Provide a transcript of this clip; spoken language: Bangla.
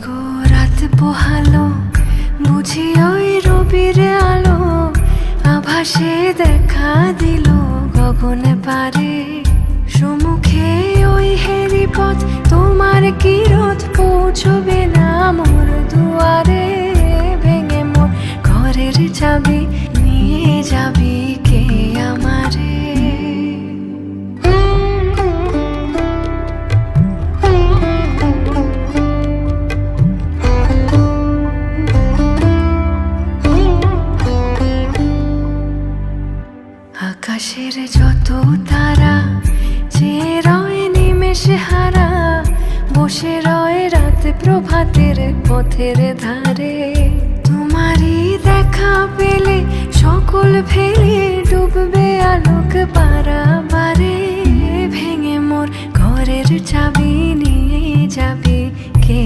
গো রাত পোহালো, বুঝি ওই রবির আলো আভাসে দেখা দিল গগনে পারে। সম্মুখে ওই হেরি পথ, তোমার কি রোধ পৌঁছবে না মোর দুয়ারে। ভেঙে মোর ঘরের চাবি নিয়ে যাবি কে আমারে। আকাশের যত তারা যে রয় নিমেষে হারা, বসে রয় রাত প্রভাতের পথের ধারে। তোমারই দেখা পেলে সকল ফেলে ডুববে আলোক পারাবারে। ভেঙে মোর ঘরের চাবি নিয়ে যাবে কে